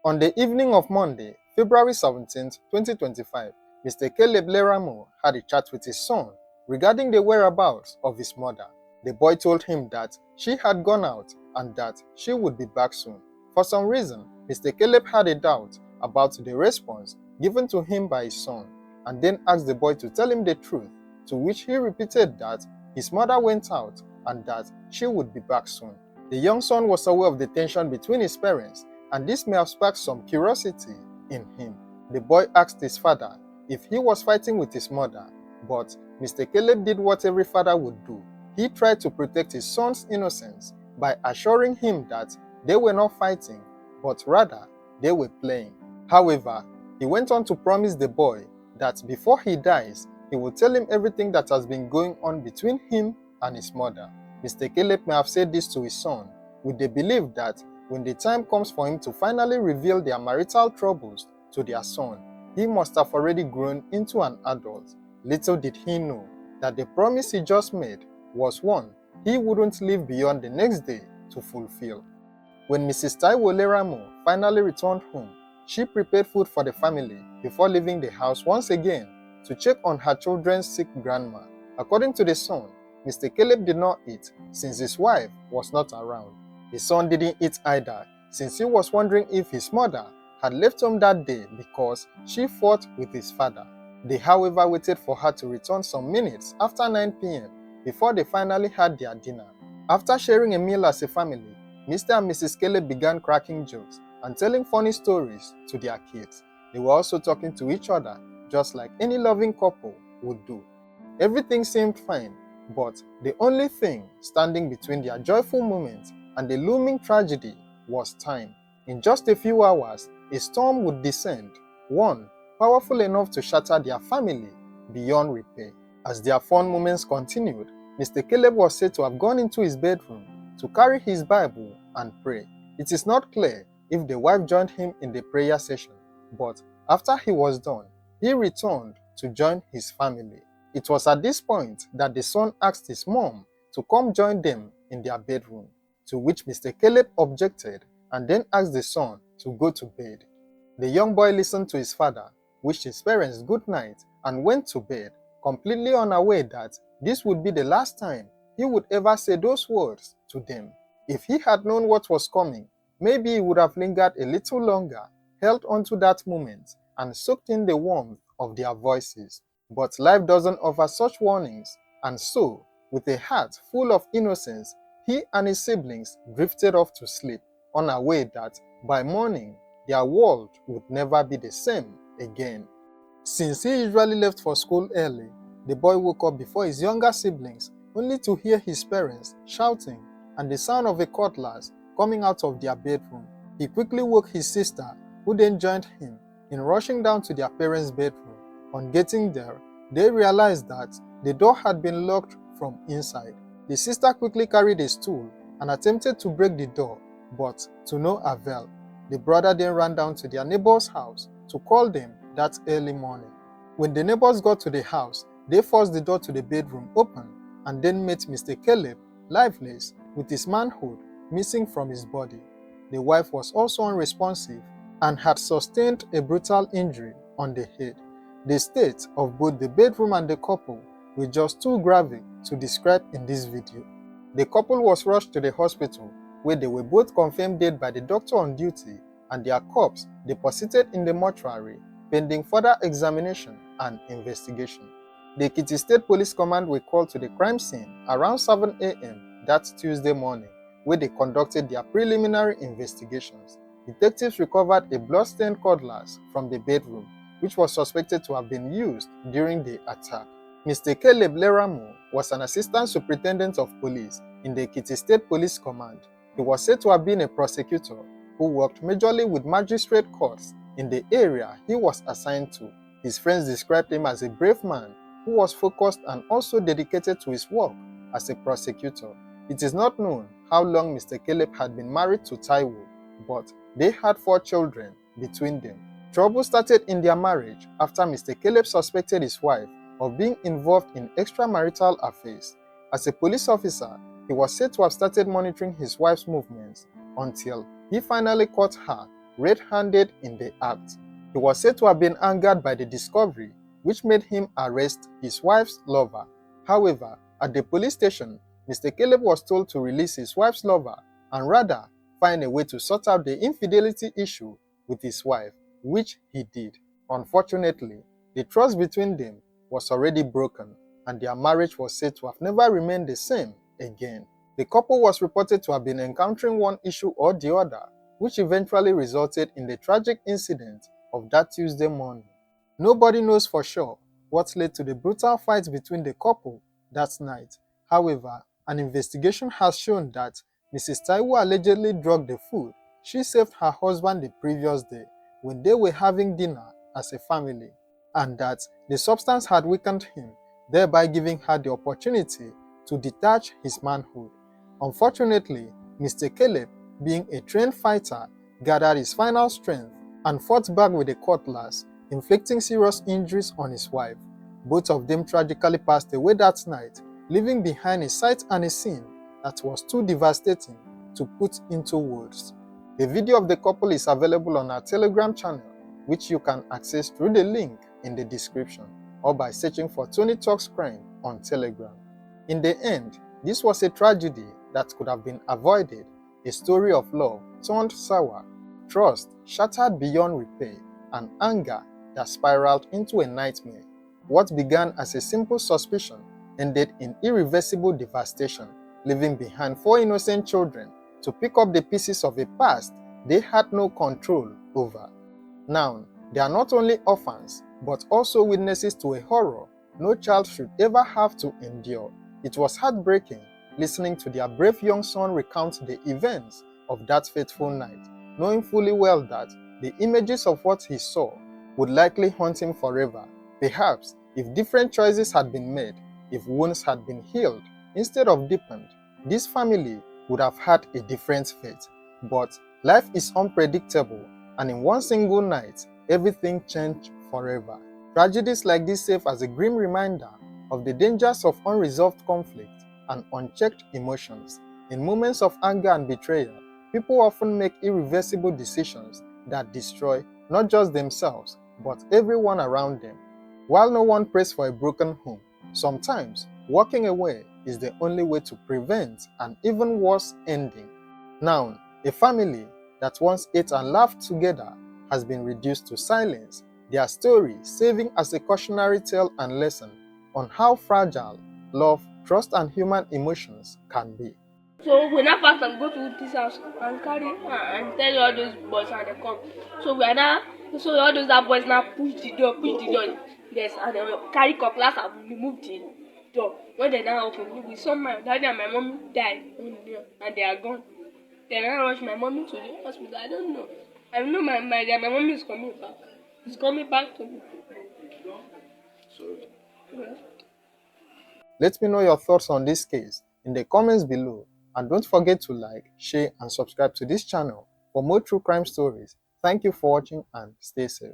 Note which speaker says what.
Speaker 1: On the evening of Monday, February 17, 2025, Mr. Caleb Leramo had a chat with his son regarding the whereabouts of his mother. The boy told him that she had gone out and that she would be back soon. For some reason, Mr. Caleb had a doubt about the response given to him by his son and then asked the boy to tell him the truth, to which he repeated that his mother went out and that she would be back soon. The young son was aware of the tension between his parents, and this may have sparked some curiosity in him. The boy asked his father if he was fighting with his mother, but Mr. Caleb did what every father would do. He tried to protect his son's innocence by assuring him that they were not fighting, but rather they were playing. However, he went on to promise the boy that before he dies, he will tell him everything that has been going on between him and his mother. Mr. Caleb may have said this to his son with the belief that when the time comes for him to finally reveal their marital troubles to their son, he must have already grown into an adult. Little did he know that the promise he just made was one he wouldn't live beyond the next day to fulfill. When Mrs. Taiwo Leramo finally returned home, she prepared food for the family before leaving the house once again to check on her children's sick grandma. According to the son, Mr. Caleb did not eat since his wife was not around. The son didn't eat either since he was wondering if his mother had left home that day because she fought with his father. They, however, waited for her to return some minutes after 9 p.m. before they finally had their dinner. After sharing a meal as a family, Mr. and Mrs. Caleb began cracking jokes and telling funny stories to their kids. They were also talking to each other just like any loving couple would do. Everything seemed fine, but the only thing standing between their joyful moments and the looming tragedy was time. In just a few hours, a storm would descend, one powerful enough to shatter their family beyond repair. As their fun moments continued, Mr. Caleb was said to have gone into his bedroom to carry his Bible and pray. It is not clear if the wife joined him in the prayer session, but after he was done, he returned to join his family. It was at this point that the son asked his mom to come join them in their bedroom, to which Mr. Caleb objected and then asked the son to go to bed. The young boy listened to his father, wished his parents good night, and went to bed, completely unaware that this would be the last time he would ever say those words to them. If he had known what was coming, maybe he would have lingered a little longer, held onto that moment, and soaked in the warmth of their voices. But life doesn't offer such warnings, and so, with a heart full of innocence, he and his siblings drifted off to sleep, unaware that by morning, their world would never be the same again. Since he usually left for school early, the boy woke up before his younger siblings, only to hear his parents shouting and the sound of a cutlass coming out of their bedroom. He quickly woke his sister, who then joined him in rushing down to their parents' bedroom. On getting there, they realized that the door had been locked from inside. The sister quickly carried a stool and attempted to break the door, but to no avail. The brother then ran down to their neighbor's house to call them that early morning. When the neighbors got to the house, they forced the door to the bedroom open and then met Mr. Caleb lifeless with his manhood missing from his body. The wife was also unresponsive and had sustained a brutal injury on the head. The state of both the bedroom and the couple were just too graphic to describe in this video. The couple was rushed to the hospital where they were both confirmed dead by the doctor on duty and their corpse deposited in the mortuary pending further examination and investigation. The Ekiti State Police Command were called to the crime scene around 7 a.m. that Tuesday morning, where they conducted their preliminary investigations. Detectives recovered a blood-stained cutlass from the bedroom, which was suspected to have been used during the attack. Mr. Caleb Leramo was an assistant superintendent of police in the Ekiti State Police Command. He was said to have been a prosecutor who worked majorly with magistrate courts in the area he was assigned to. His friends described him as a brave man who was focused and also dedicated to his work as a prosecutor. It is not known how long Mr. Caleb had been married to Taiwo, but they had 4 children between them. Trouble started in their marriage after Mr. Caleb suspected his wife of being involved in extramarital affairs. As a police officer, he was said to have started monitoring his wife's movements until he finally caught her red-handed in the act. He was said to have been angered by the discovery, which made him arrest his wife's lover. However, at the police station, Mr. Caleb was told to release his wife's lover and rather find a way to sort out the infidelity issue with his wife, which he did. Unfortunately, the trust between them was already broken and their marriage was said to have never remained the same again. The couple was reported to have been encountering one issue or the other, which eventually resulted in the tragic incident of that Tuesday morning. Nobody knows for sure what led to the brutal fight between the couple that night. However, an investigation has shown that Mrs. Taiwo allegedly drugged the food she served her husband the previous day when they were having dinner as a family, and that the substance had weakened him, thereby giving her the opportunity to detach his manhood. Unfortunately, Mr. Caleb, being a trained fighter, gathered his final strength and fought back with a cutlass, inflicting serious injuries on his wife. Both of them tragically passed away that night, leaving behind a sight and a scene that was too devastating to put into words. The video of the couple is available on our Telegram channel, which you can access through the link in the description or by searching for Tony Talks Crime on Telegram. In the end, this was a tragedy that could have been avoided, a story of love turned sour, trust shattered beyond repair, and anger that spiraled into a nightmare. What began as a simple suspicion ended in irreversible devastation, leaving behind 4 innocent children to pick up the pieces of a past they had no control over. Now, they are not only orphans, but also witnesses to a horror no child should ever have to endure. It was heartbreaking listening to their brave young son recount the events of that fateful night, knowing fully well that the images of what he saw would likely haunt him forever. Perhaps, if different choices had been made, if wounds had been healed instead of deepened, this family would have had a different fate. But life is unpredictable, and in one single night, everything changed forever. Tragedies like this serve as a grim reminder of the dangers of unresolved conflict and unchecked emotions. In moments of anger and betrayal, people often make irreversible decisions that destroy not just themselves, but everyone around them. While no one prays for a broken home, sometimes walking away is the only way to prevent an even worse ending. Now, a family that once ate and laughed together has been reduced to silence, their story serving as a cautionary tale and lesson on how fragile love, trust, and human emotions can be.
Speaker 2: So we now fast and go to this house and carry and tell all those boys and they come. So we are now, so all those that boys now push the door. Yes, and they carry cutlass and remove the door. When they now open, we saw my daddy and my mommy died and they are gone. They now rush my mommy to the hospital. I don't know. I know my mommy is coming back. It's coming back to me. So, yeah.
Speaker 1: Let me know your thoughts on this case in the comments below, and don't forget to like, share, and subscribe to this channel for more true crime stories. Thank you for watching and stay safe.